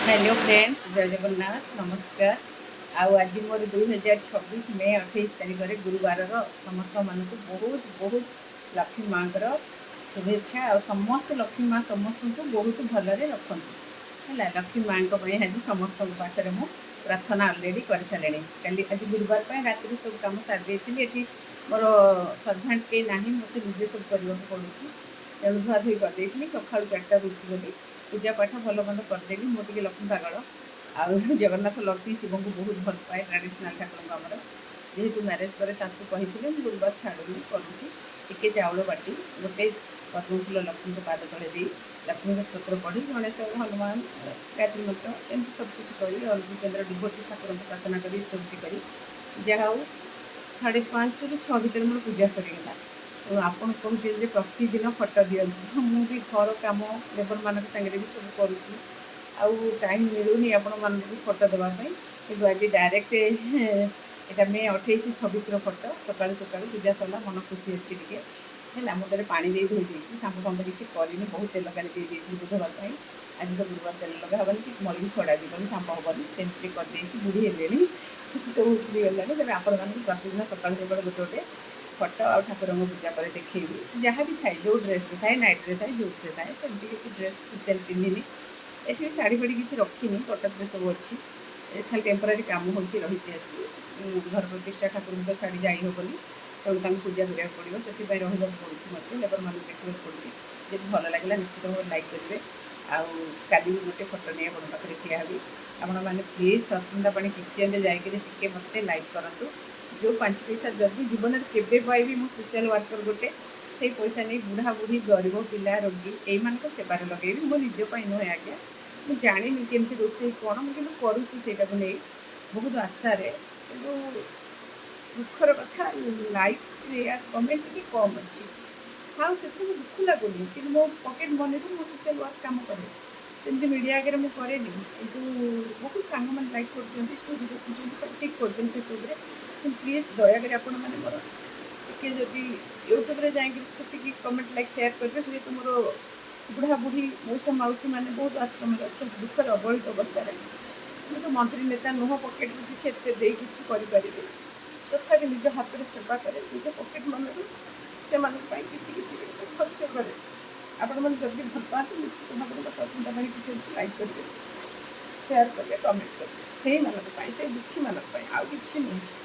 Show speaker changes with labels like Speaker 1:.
Speaker 1: Hello friends, जय जगन्नाथ, नमस्कार। आज मोर 2026 मे 28 तारीख में गुरुवार समस्त मानक बहुत बहुत लक्ष्मी माँ शुभेच्छा। आ समस्त लक्ष्मी माँ समस्त को बहुत भलरे रखती है। लक्ष्मी माँ आज समस्त पाखे मु प्रार्थना अलरेडी कर सारे। कल आज गुरुवार राति सब कम सारी ये मोर सर्भेन्ट कहीं ना मत निजे सब करने पड़ू तेणु धुआ धुई करदेली सका 4टा उठिगली पूजा पाठ भल मंद करदेली। मुझे लक्ष्मी पागल आ जगन्नाथ लक्ष्मी शिव को बहुत भल पाए ट्राडिशनाल ठाकुर आमर जेहेतु म्यारेज पर शाशु कही गुरुवार छाड़ूनी करुँची टिके चाउल बाटी गोटे पद्मफूल लक्ष्मी को पाद तले दी लक्ष्मी स्तोत्र पढ़ी गणेश हनुमान गायत्री मंत्र एमती सबकिछ कर अलगेन्द्र डिभोटी ठाकुर प्रार्थना कर स्तुति कर जहाँ 5:30 ରୁ 6 भितर मोर पूजा सरीगला। तो आपन कहते प्रतिदिन फटो दिंतु मुझे घर कम लेबर मान सागर भी सब करुँची टाइम मिलूनी आपण मान फटो देवाई कि आज डायरेक्ट यहाँ मे 28-26 फटो सका सका पूजा सरला मन खुशी अच्छी टे है मुझे पा दे धोई देती सांप फांप किसी करनी बहुत तेल काली दे बुधवार आज तो गुरुवार तेल लगा हेनी कि मल छड़ा जीवन सांप हेनी सेमती करदे बुढ़ी हेले छुट्टी सब उठी गलानी तेज आपण मैंने प्रतिदिन सका सका गोटे गोटे फटो आ ठाकुर पूजा पर देखी जहाँ भी थाए जो ड्रेस थाए नाइट रे थाए जो थाए सेमती किसी ड्रेस स्पेशल पिंधिनी ये शाढ़ी फाड़ी किसी रखी कटक में सब अच्छी खाली टेम्पोरारी काम हो रही आसी घर प्रतिष्ठा ठाकुर तो छाड़ी जाई हेनी तेणु पूजा करा पड़ो से रहा पड़ू मत लेबर मान देखा पड़ू जी भल लगे निश्चित भाव लाइक करेंगे आदि भी गोटे फटो नहीं आप पाखे ठिया हेबी आपण मैंने प्लीज सस्मिता पाणी किचेन जाकर टे मत लाइक करूँ जो 5 पैसा जदि जीवन में केवे पाइबी मो सोशल वर्कर गोटे से पैसा नहीं बुढ़ा बुढ़ी गरीब पिला रोगी यही सेवार लगे मो निजपाई नुहे आज्ञा मुझे जानी केमती रोसे कौन मुझे करुच्ची से नहीं बहुत आशार कि दुखर कथा लाइक शेयर कमेंट भी कम अच्छी हाँ से दुख लगुनि कि मो पकेट मनी मो सोशल वर्क कम करे सेमती मीडिया आगे मुझे कैनि कि बहुत सांग मैंने लाइक कर स्टोरी देखुं सब ठीक कर फेसबुक प्लीज दयाकोरी आपण मैंने मोर टे जदि यूट्यूब जाकि कमेंट लाइक शेयर करेंगे हुए तो मोर बुढ़ा बुढ़ी मौसा मौसी मैंने बहुत आश्रम अच्छा दुखर अवहेलित अवस्था मुझे तो मंत्री नेता नुह पकेट किसी किसी करें तथा निज हाथ में सेवा करें निज पकेट मन से किसी खर्च कै आपण मैंने जल्दी भल पाते निश्चित भाव में सचेता किसी लाइक करेंगे शेयर करेंगे कमेंट करेंगे से मानक से दुखी मानक आउ कि नहीं।